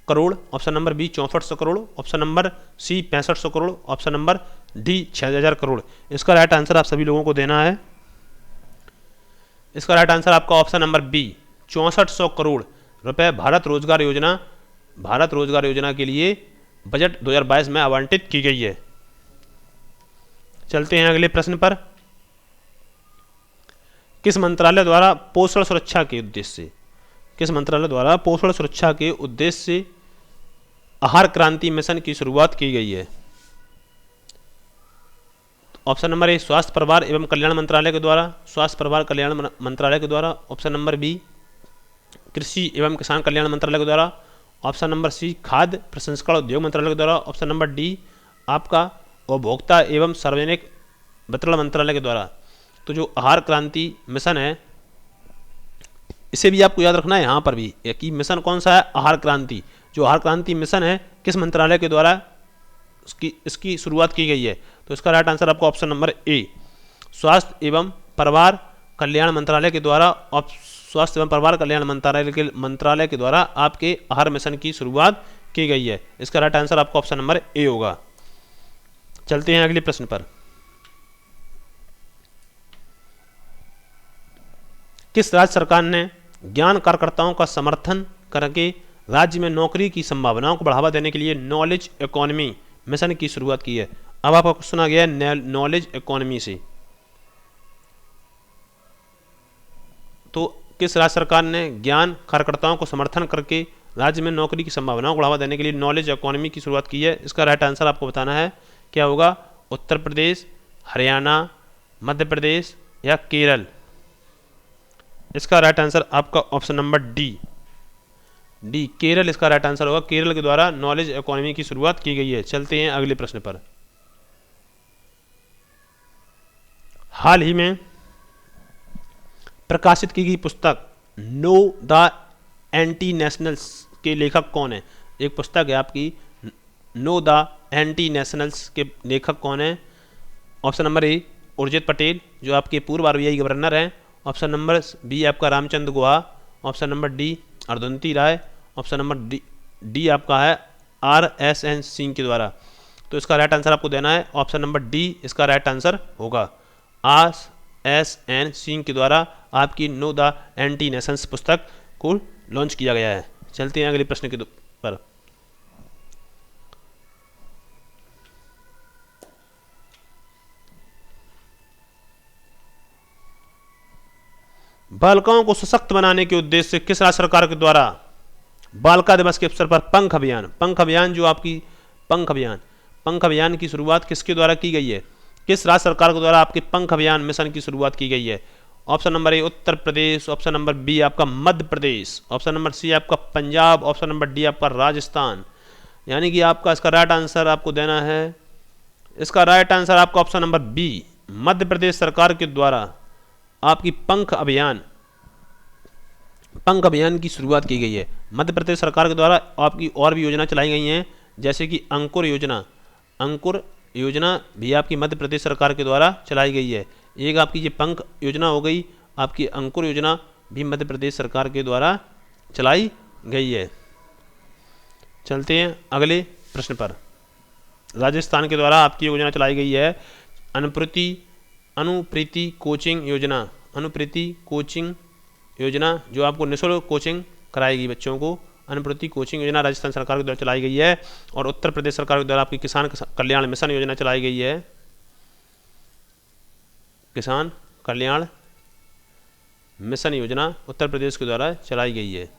crore, option number B 6400 crore, option number C 6500 crore, option number D 6000 crore. इसका राइट आंसर आप सभी लोगों को देना है। इसका राइट आंसर आपका ऑप्शन नंबर बी 6400 करोड़ रुपए भारत रोजगार योजना के लिए बजट 2022 में आवंटित की गई है। चलते हैं अगले प्रश्न पर। किस मंत्रालय द्वारा पोषण सुरक्षा के उद्देश्य से आहार क्रांति मिशन की शुरुआत की गई है? ऑप्शन नंबर ए स्वास्थ्य परिवार एवं कल्याण मंत्रालय के द्वारा, ऑप्शन नंबर बी कृषि एवं किसान कल्याण मंत्रालय के द्वारा, ऑप्शन नंबर सी खाद्य प्रसंस्करण उद्योग मंत्रालय के द्वारा, ऑप्शन नंबर डी आपका उपभोक्ता एवं सार्वजनिक वितरण मंत्रालय के द्वारा। तो जो आहार क्रांति मिशन है इसे भी आपको याद रखना है यहाँ पर भी कि मिशन कौन सा है, आहार क्रांति। जो आहार क्रांति मिशन है किस मंत्रालय के द्वारा इसकी शुरुआत की गई है, तो इसका राइट आंसर आपको ऑप्शन नंबर ए, स्वास्थ्य एवं परिवार कल्याण मंत्रालय के द्वारा। स्वास्थ्य एवं परिवार कल्याण मंत्रालय के द्वारा आपके आहार मिशन की शुरुआत की गई है। इसका राइट आंसर आपका ऑप्शन नंबर ए होगा। चलते हैं अगले प्रश्न पर। किस राज्य सरकार ने ज्ञान कार्यकर्ताओं का समर्थन करके राज्य में नौकरी की संभावनाओं को बढ़ावा देने के लिए नॉलेज इकोनॉमी मिशन की शुरुआत की है? अब आपका क्वेश्चन आ गया है नॉलेज इकोनॉमी से। तो किस राज्य सरकार ने ज्ञान कार्यकर्ताओं को समर्थन करके राज्य में नौकरी की संभावनाओं को बढ़ावा देने के लिए नॉलेज इकोनॉमी की शुरुआत की है? इसका राइट आंसर आपको बताना है, क्या होगा? उत्तर प्रदेश, हरियाणा, मध्य प्रदेश या केरल? इसका राइट आंसर आपका ऑप्शन नंबर डी, केरल इसका राइट आंसर होगा। केरल के द्वारा नॉलेज इकोनॉमी की शुरुआत की गई है। चलते हैं अगले प्रश्न पर। हाल ही में प्रकाशित की गई पुस्तक नो द एंटी नेशनल्स के लेखक कौन है? एक पुस्तक है आपकी नो द एंटी नेशनल्स के लेखक कौन है? ऑप्शन नंबर ए उर्जित पटेल जो आपके पूर्व आरबीआई गवर्नर हैं। ऑप्शन नंबर बी आपका Ramachandra Guha. Option number D अर्धुंती राय। ऑप्शन नंबर डी आपका है RSN सिंह के द्वारा। तो इसका राइट आंसर आपको देना है ऑप्शन नंबर डी, इसका राइट आंसर होगा। RSN सिंह के द्वारा आपकी नो द एंटी नेशंस पुस्तक को लॉन्च किया गया है। चलते हैं अगले प्रश्न के पर। बालिकाओं को सशक्त बनाने के उद्देश्य से किस राज्य सरकार के द्वारा बालिका दिवस के अवसर पर पंख अभियान जो आपकी पंख अभियान की शुरुआत किसके द्वारा की गई है? किस राज्य सरकार के द्वारा आपके पंख अभियान मिशन की शुरुआत की गई है? Option number A Uttar Pradesh. Option number B आपका मध्य प्रदेश। ऑप्शन नंबर सी आपका पंजाब। ऑप्शन नंबर डी आपका राजस्थान। यानी कि आपका इसका राइट आंसर आपको देना है, इसका राइट आंसर आपका option number B, Madhya Pradesh सरकार के द्वारा आपकी पंख अभियान की शुरुआत की गई है। मध्य प्रदेश सरकार के द्वारा आपकी और भी योजना चलाई गई हैं, जैसे कि अंकुर योजना भी आपकी मध्य प्रदेश सरकार के द्वारा चलाई गई है। एक आपकी ये पंख योजना हो गई, आपकी अंकुर योजना भी मध्य प्रदेश सरकार के द्वारा चलाई गई है। चलते हैं अगले प्रश्न पर। राजस्थान के द्वारा आपकी योजना चलाई गई है अनुप्रीति कोचिंग योजना जो आपको निःशुल्क कोचिंग कराएगी बच्चों को। अनुप्रीति कोचिंग योजना राजस्थान सरकार के द्वारा चलाई गई है। और उत्तर प्रदेश सरकार के द्वारा आपकी किसान कल्याण मिशन योजना चलाई गई है। किसान कल्याण मिशन योजना उत्तर प्रदेश के द्वारा चलाई गई है।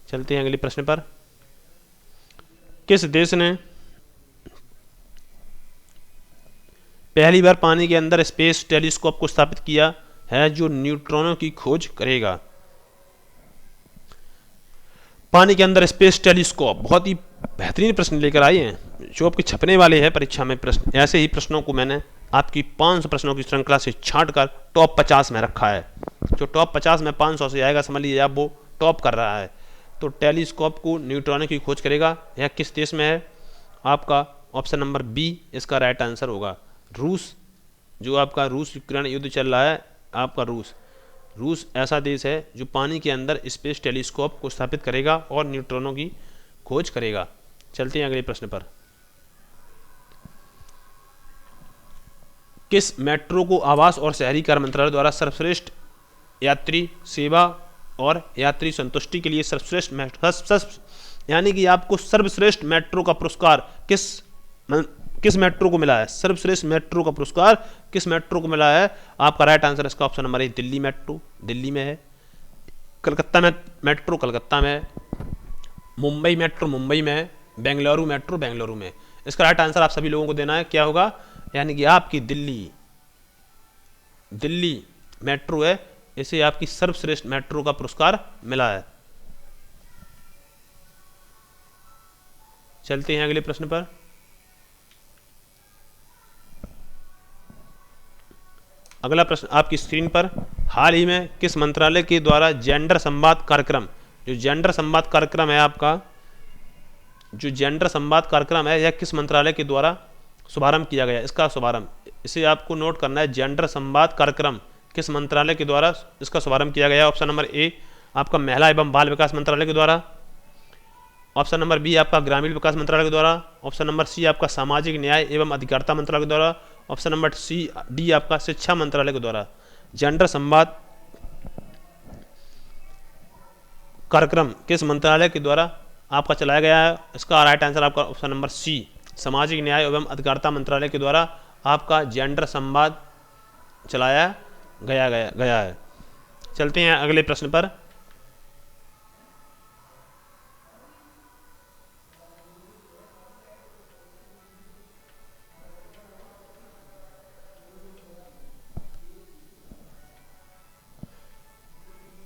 चलते हैं अगले प्रश्न पर। किस देश ने पहली बार पानी के अंदर स्पेस टेलीस्कोप को स्थापित किया है जो न्यूट्रॉनों की खोज करेगा? पानी के अंदर स्पेस टेलीस्कोप, बहुत ही बेहतरीन प्रश्न लेकर आए हैं जो आपके छपने वाले हैं परीक्षा में। प्रश्न ऐसे ही प्रश्नों को मैंने आपकी 500 प्रश्नों की श्रृंखला से छांटकर टॉप 50 में रखा है। जो टॉप 50 में 500 से आएगा समझ लीजिए आप वो टॉप कर रहा है। तो टेलीस्कोप को न्यूट्रॉनों की खोज करेगा, यह किस देश में है? आपका ऑप्शन नंबर बी इसका राइट आंसर होगा। रूस, जो आपका रूस यूक्रेन युद्ध चल रहा है, आपका रूस ऐसा देश है जो पानी के अंदर स्पेस टेलीस्कोप को स्थापित करेगा और न्यूट्रॉनों की खोज करेगा। चलते हैं अगले प्रश्न पर। किस मेट्रो को आवास और शहरी कार्य मंत्रालय द्वारा सर्वश्रेष्ठ यात्री सेवा और यात्री संतुष्टि के लिए यानी कि आपको सर्वश्रेष्ठ मेट्रो का पुरस्कार किस मेट्रो को मिला है? सर्वश्रेष्ठ मेट्रो का पुरस्कार किस मेट्रो को मिला है? आपका राइट आंसर इसका ऑप्शन नंबर ए दिल्ली मेट्रो, दिल्ली में है। कलकत्ता मेट्रो कलकत्ता में है। मुंबई मेट्रो मुंबई में है। बेंगलुरु मेट्रो बेंगलुरु में। इसका राइट आंसर आप सभी लोगों को देना है, क्या होगा? यानी कि आपकी दिल्ली मेट्रो है, इसे आपकी सर्वश्रेष्ठ मेट्रो का पुरस्कार मिला है। चलते हैं अगले प्रश्न पर। अगला प्रश्न आपकी स्क्रीन पर, हाल ही में किस मंत्रालय के द्वारा जेंडर संवाद कार्यक्रम, जो जेंडर संवाद कार्यक्रम है आपका, जो जेंडर संवाद कार्यक्रम है यह किस मंत्रालय के द्वारा शुभारंभ किया गया, इसका शुभारंभ, इसे आपको नोट करना है। जेंडर संवाद कार्यक्रम किस मंत्रालय के द्वारा इसका शुभारंभ किया गया है? ऑप्शन नंबर ए आपका महिला एवं बाल विकास मंत्रालय के द्वारा, ऑप्शन नंबर बी आपका ग्रामीण विकास मंत्रालय के द्वारा, ऑप्शन नंबर सी आपका सामाजिक न्याय एवं अधिकारिता मंत्रालय के द्वारा, ऑप्शन नंबर सी डी आपका शिक्षा मंत्रालय के द्वारा। जेंडर संवाद कार्यक्रम किस मंत्रालय के द्वारा आपका चलाया गया है? इसका राइट आंसर आपका ऑप्शन नंबर सी सामाजिक न्याय एवं अधिकारिता मंत्रालय के द्वारा आपका जेंडर संवाद चलाया गया है। चलते हैं अगले प्रश्न पर।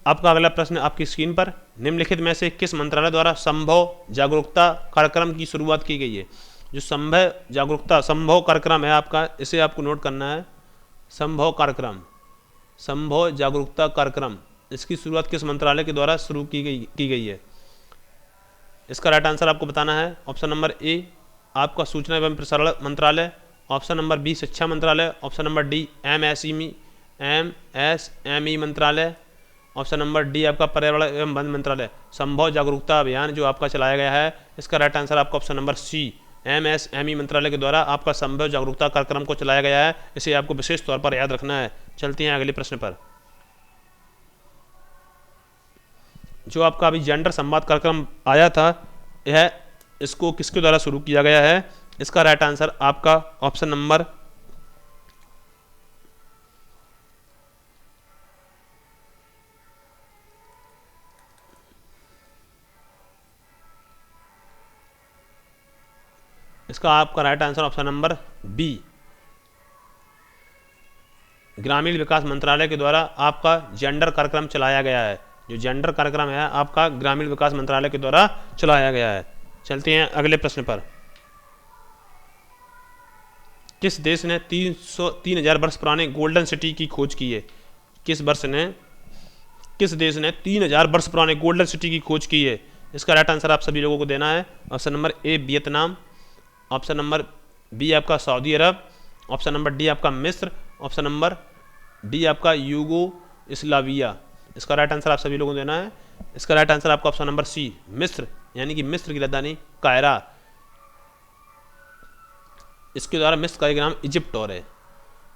आपका अगला प्रश्न आपकी स्क्रीन पर, निम्नलिखित में से किस मंत्रालय द्वारा संभव जागरूकता कार्यक्रम की शुरुआत की गई है? जो संभव कार्यक्रम है आपका, इसे आपको नोट करना है। संभव जागरूकता कार्यक्रम, इसकी शुरुआत किस मंत्रालय के द्वारा शुरू की गई है? इसका राइट आंसर आपको बताना है। ऑप्शन नंबर ए आपका सूचना एवं प्रसारण मंत्रालय, ऑप्शन नंबर बी शिक्षा मंत्रालय, ऑप्शन नंबर डी एमएसएमई मंत्रालय, ऑप्शन नंबर डी आपका पर्यावरण एवं वन मंत्रालय। संभव जागरूकता अभियान जो आपका चलाया गया है, इसका राइट आंसर आपका ऑप्शन नंबर सी एमएसएमई मंत्रालय के द्वारा आपका संभव जागरूकता कार्यक्रम को चलाया गया है। इसे आपको विशेष तौर पर याद रखना है। चलते हैं अगले प्रश्न पर। जो आपका अभी जेंडर संवाद कार्यक्रम आया था, यह इसको किसके द्वारा शुरू किया गया है? इसका राइट आंसर आपका ऑप्शन नंबर इसका आपका right answer option number B ग्रामीण विकास मंत्रालय के द्वारा आपका जेंडर कार्यक्रम चलाया गया है। जो जेंडर कार्यक्रम है आपका ग्रामीण विकास मंत्रालय के द्वारा चलाया गया है। चलते हैं अगले प्रश्न पर। किस देश ने 3000 वर्ष पुराने गोल्डन सिटी की खोज की है? किस देश ने 3000 वर्ष पुराने गोल्डन सिटी की खोज की है? इसका राइट आंसर आप सभी लोगों को देना है। Option number A Vietnam, option number B आपका सऊदी अरब, ऑप्शन नंबर डी आपका मिस्र, ऑप्शन नंबर डी आपका यूगोस्लाविया। इसका राइट आंसर आप सभी लोगों को देना है। इसका राइट आंसर आपका ऑप्शन नंबर सी मिस्र, यानी कि मिस्र की राजधानी कायरा। इसके द्वारा मिस्र का एक नाम इजिप्ट और है।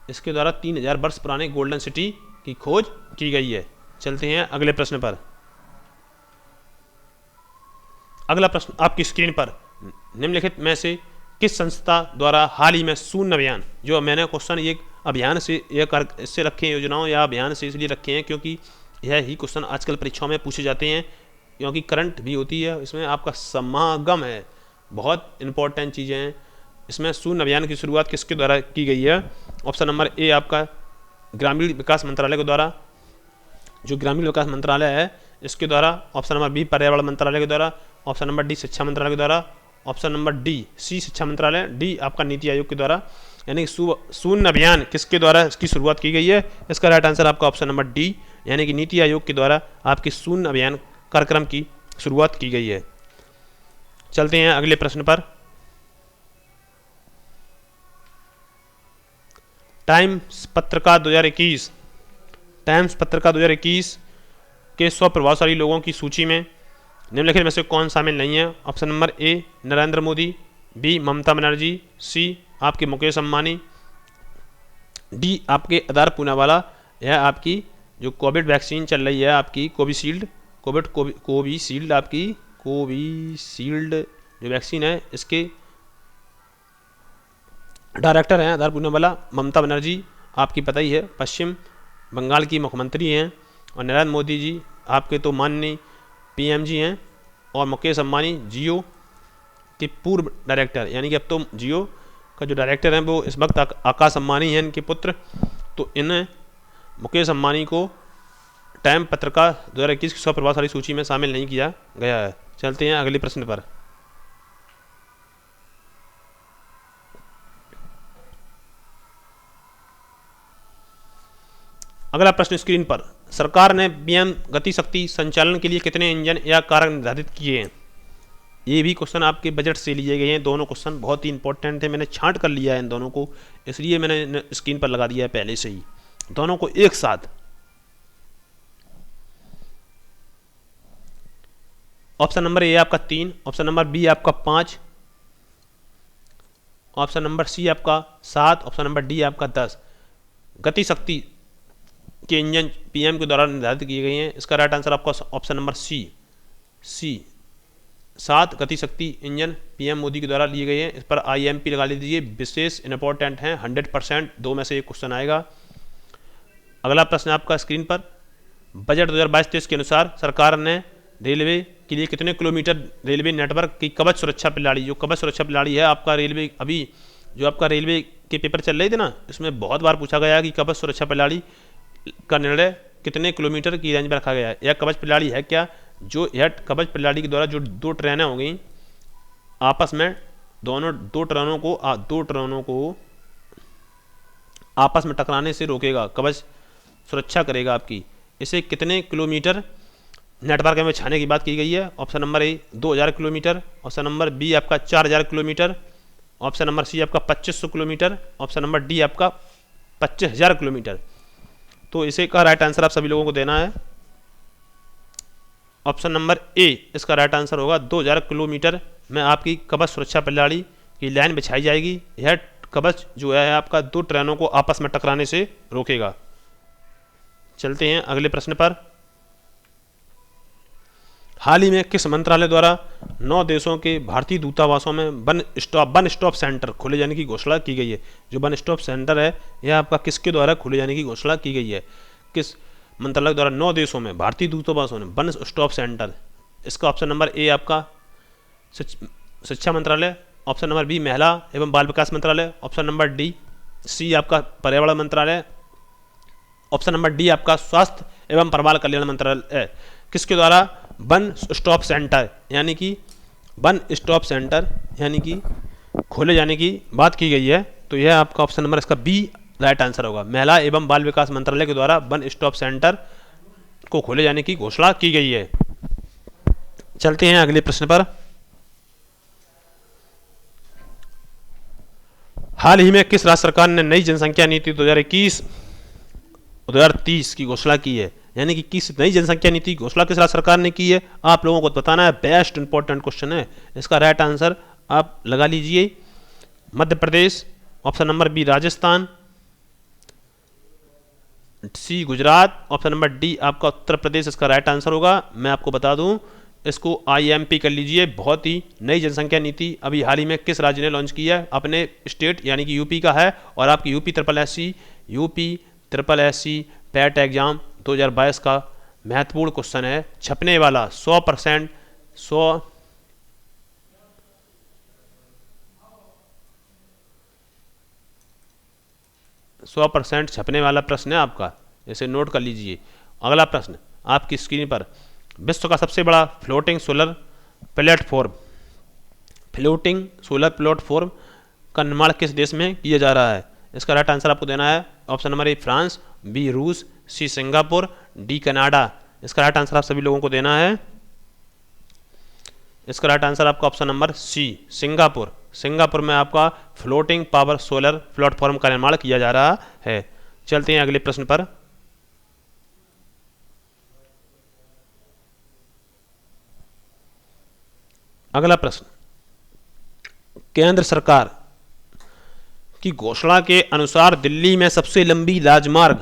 इसके द्वारा 3000 वर्ष पुराने गोल्डन सिटी की खोज की गई है। चलते हैं अगले प्रश्न पर। अगला प्रश्न आपकी स्क्रीन पर, निम्नलिखित में से किस संस्था द्वारा हाल ही में शून्य अभियान, जो मैंने क्वेश्चन ये अभियान से इससे रखे हैं, योजनाओं या अभियान से इसलिए रखे हैं क्योंकि यह ही क्वेश्चन आजकल परीक्षाओं में पूछे जाते हैं, क्योंकि करंट भी होती है, इसमें आपका समागम है, बहुत इंपॉर्टेंट चीज़ें हैं। इसमें शून्य अभियान की शुरुआत किसके द्वारा की गई है? ऑप्शन नंबर ए आपका ग्रामीण विकास मंत्रालय के द्वारा, जो ग्रामीण विकास मंत्रालय है इसके द्वारा, ऑप्शन नंबर बी पर्यावरण मंत्रालय के द्वारा, ऑप्शन नंबर डी शिक्षा मंत्रालय के द्वारा, ऑप्शन नंबर डी सी शिक्षा मंत्रालय, डी आपका नीति आयोग के द्वारा। यानी शून्य अभियान किसके द्वारा इसकी शुरुआत की गई है? इसका राइट आंसर आपका ऑप्शन नंबर डी, यानी कि नीति आयोग के द्वारा आपकी शून्य अभियान कार्यक्रम की शुरुआत की गई है। चलते हैं अगले प्रश्न पर। टाइम्स पत्रिका 2021 के 100 प्रभावशाली लोगों की सूची में निम्नलिखित में से कौन शामिल नहीं है? Option number A Narendra Modi, B Mamata Banerjee, C आपके मुकेश अंबानी, डी आपके अदार पूनावाला। यह आपकी जो कोविड वैक्सीन चल रही है आपकी कोविशील्ड जो वैक्सीन है, इसके डायरेक्टर हैं अदार पूनावाला। ममता बनर्जी आपकी पता ही है पश्चिम बंगाल की मुख्यमंत्री हैं, और नरेंद्र मोदी जी आपके तो माननीय पीएम जी हैं, और मुकेश अंबानी जियो के पूर्व डायरेक्टर, यानी कि अब तो जियो का जो डायरेक्टर हैं वो इस वक्त आकाश अंबानी हैं, इनके पुत्र। तो इन मुकेश अंबानी को टाइम पत्रिका 2021 की 100 प्रभावशाली सूची में शामिल नहीं किया गया है। चलते हैं अगले प्रश्न पर। अगला प्रश्न स्क्रीन पर, सरकार ने पीएम गति शक्ति संचालन के लिए कितने इंजन या कारक निर्धारित किए हैं? ये भी क्वेश्चन आपके बजट से लिए गए हैं। दोनों क्वेश्चन बहुत ही इंपॉर्टेंट है, मैंने छांट कर लिया है इन दोनों को, इसलिए मैंने स्क्रीन पर लगा दिया है पहले से ही दोनों को एक साथ। ऑप्शन नंबर ए आपका 3, ऑप्शन नंबर बी आपका 5, ऑप्शन नंबर सी आपका 7, ऑप्शन नंबर डी आपका 10 गति शक्ति के इंजन पीएम के द्वारा निर्धारित किए गए हैं। इसका राइट आंसर आपका ऑप्शन नंबर सी 7 गति शक्ति इंजन पीएम मोदी के द्वारा लिए गए हैं। इस पर आईएमपी लगा लीजिए, विशेष इंपॉर्टेंट हैं, 100% 2 में से एक क्वेश्चन आएगा। अगला प्रश्न आपका स्क्रीन पर, बजट 2022-23 के अनुसार सरकार ने रेलवे के लिए कितने किलोमीटर रेलवे नेटवर्क की कवच सुरक्षा प्रणाली, जो कवच सुरक्षा प्रणाली है आपका रेलवे, अभी जो आपका रेलवे के पेपर चल रहे थे ना, इसमें बहुत बार पूछा गया कि कवच सुरक्षा प्रणाली का निर्णय कितने किलोमीटर की रेंज में रखा गया है। यह कवच प्रणाली है क्या? जो यह कवच प्रणाली के द्वारा जो 2 ट्रेनें हो गई आपस में, दो ट्रेनों को आपस में टकराने से रोकेगा, कवच सुरक्षा करेगा आपकी। इसे कितने किलोमीटर नेटवर्क में बिछाने की बात की गई है? Option number A 2000 kilometre, option number B आपका 4000 किलोमीटर, ऑप्शन नंबर सी आपका 2500 किलोमीटर, ऑप्शन नंबर डी आपका 25000 किलोमीटर। तो इसे का राइट आंसर आप सभी लोगों को देना है। ऑप्शन नंबर ए इसका राइट आंसर होगा। 2000 किलोमीटर में आपकी कवच सुरक्षा प्रणाली की लाइन बिछाई जाएगी। यह कवच जो है आपका 2 ट्रेनों को आपस में टकराने से रोकेगा। चलते हैं अगले प्रश्न पर। हाल ही में किस मंत्रालय द्वारा 9 देशों के भारतीय दूतावासों में वन स्टॉप सेंटर खोले जाने की घोषणा की गई है? जो वन स्टॉप सेंटर है यह आपका किसके द्वारा खोले जाने की घोषणा की गई है? किस मंत्रालय द्वारा 9 देशों में भारतीय दूतावासों में वन स्टॉप सेंटर? इसका ऑप्शन नंबर ए आपका शिक्षा मंत्रालय, ऑप्शन नंबर बी महिला एवं बाल विकास मंत्रालय, ऑप्शन नंबर डी सी आपका पर्यावरण मंत्रालय, ऑप्शन नंबर डी आपका स्वास्थ्य एवं परिवार कल्याण मंत्रालय। किसके द्वारा वन स्टॉप सेंटर यानी कि खोले जाने की बात की गई है? तो यह आपका ऑप्शन नंबर इसका बी राइट आंसर होगा। महिला एवं बाल विकास मंत्रालय के द्वारा वन स्टॉप सेंटर को खोले जाने की घोषणा की गई है। चलते हैं अगले प्रश्न पर। हाल ही में किस राज्य सरकार ने नई जनसंख्या नीति 2021-2030 की घोषणा की है? यानी कि किस नई जनसंख्या नीति की घोषणा किस राज्य सरकार ने की है? आप लोगों को बताना है, बेस्ट इंपॉर्टेंट क्वेश्चन है। इसका राइट आंसर आप लगा लीजिए, Madhya Pradesh, option number B Rajasthan, सी गुजरात, ऑप्शन नंबर डी आपका उत्तर प्रदेश इसका राइट आंसर होगा। मैं आपको बता दूं, इसको आईएमपी कर लीजिए। बहुत ही नई जनसंख्या नीति अभी हाल ही में किस राज्य ने लॉन्च की है? अपने स्टेट यानी कि यूपी का है। और आपकी UP triple S C PET exam 2022 का महत्वपूर्ण क्वेश्चन है, छपने वाला 100% छपने वाला प्रश्न है आपका, इसे नोट कर लीजिए। अगला प्रश्न आपकी स्क्रीन पर, विश्व का सबसे बड़ा फ्लोटिंग सोलर प्लेटफॉर्म का निर्माण किस देश में किया जा रहा है? इसका राइट आंसर आपको देना है। Option number A France, B रूस, सी सिंगापुर, डी कनाडा। इसका राइट आंसर आप सभी लोगों को देना है। इसका राइट आंसर आपका ऑप्शन नंबर सी सिंगापुर में आपका फ्लोटिंग पावर सोलर प्लेटफॉर्म का निर्माण किया जा रहा है। चलते हैं अगले प्रश्न पर। अगला प्रश्न, केंद्र सरकार की घोषणा के अनुसार दिल्ली में सबसे लंबी राजमार्ग,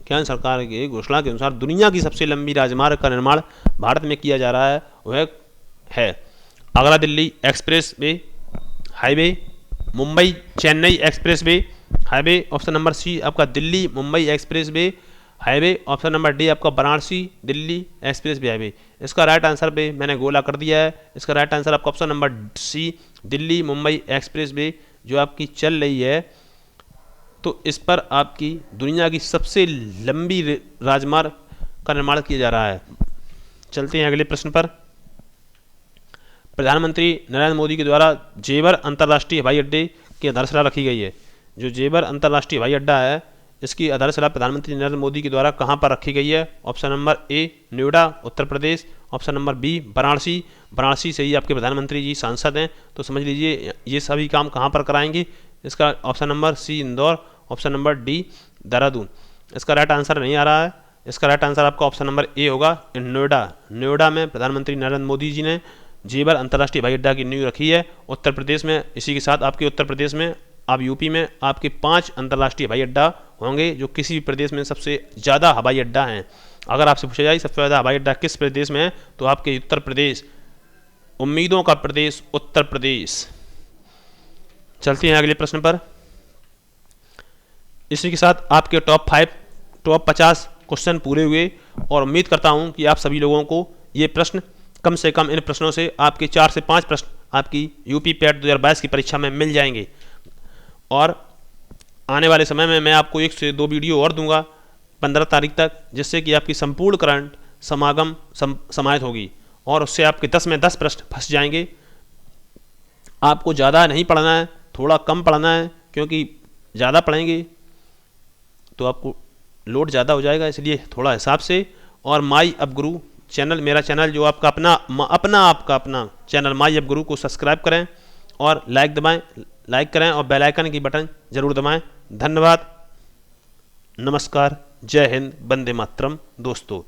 केंद्र सरकार की घोषणा के अनुसार दुनिया की सबसे लंबी राजमार्ग का निर्माण भारत में किया जा रहा है, वह है Agra Delhi expressway highway, Mumbai Chennai expressway highway, option number C आपका Delhi Mumbai expressway highway, option number D आपका Varanasi Delhi expressway highway. इसका राइट आंसर पे मैंने गोला कर दिया है। इसका राइट आंसर आपका option number C Delhi Mumbai expressway जो आपकी चल रही है, तो इस पर आपकी दुनिया की सबसे लंबी राजमार्ग का निर्माण किया जा रहा है। चलते हैं अगले प्रश्न पर। प्रधानमंत्री नरेंद्र मोदी के द्वारा जेवर अंतर्राष्ट्रीय हवाई अड्डे की आधारशिला रखी गई है। जो जेवर अंतर्राष्ट्रीय हवाई अड्डा है इसकी आधारशिला प्रधानमंत्री नरेंद्र मोदी के द्वारा कहाँ पर रखी गई है? Option number A Noida Uttar Pradesh, option number B Varanasi, Varanasi से ही आपके प्रधानमंत्री जी सांसद हैं, तो समझ लीजिए ये सभी काम कहाँ पर कराएंगे? इसका option number C Indore, option number D Dehradun. इसका राइट आंसर नहीं आ रहा है, इसका राइट आंसर आपका ऑप्शन नंबर ए होगा नोएडा। नोएडा में प्रधानमंत्री नरेंद्र मोदी जी ने जेवर अंतर्राष्ट्रीय हवाई अड्डा की नींव रखी है उत्तर प्रदेश में। इसी के साथ आपके उत्तर प्रदेश में, आप यूपी में आपके 5 अंतर्राष्ट्रीय हवाई अड्डा होंगे, जो किसी भी प्रदेश में सबसे ज़्यादा हवाई अड्डा हैं। अगर आपसे पूछा जाए सबसे ज़्यादा हवाई अड्डा किस प्रदेश में है, तो आपके उत्तर प्रदेश, उम्मीदों का प्रदेश उत्तर प्रदेश। चलते हैं अगले प्रश्न पर। इसी के साथ आपके टॉप 50 क्वेश्चन पूरे हुए, और उम्मीद करता हूं कि आप सभी लोगों को ये प्रश्न, कम से कम इन प्रश्नों से आपके 4 से 5 प्रश्न आपकी यूपी पैट 2022 की परीक्षा में मिल जाएंगे। और आने वाले समय में मैं आपको 1 से 2 वीडियो और दूंगा 15 तारीख तक, जिससे कि आपकी संपूर्ण करंट समागम समाहित होगी, और उससे आपके 10 में 10 प्रश्न फंस जाएंगे। आपको ज़्यादा नहीं पढ़ना है, थोड़ा कम पढ़ना है, क्योंकि ज़्यादा पढ़ेंगे तो आपको लोड ज़्यादा हो जाएगा, इसलिए थोड़ा हिसाब से। और माई अब गुरु चैनल, मेरा चैनल जो आपका अपना चैनल माई अब गुरु को सब्सक्राइब करें और लाइक करें और बेल आइकन की बटन जरूर दबाएं। धन्यवाद, नमस्कार, जय हिंद, वंदे मातरम दोस्तों।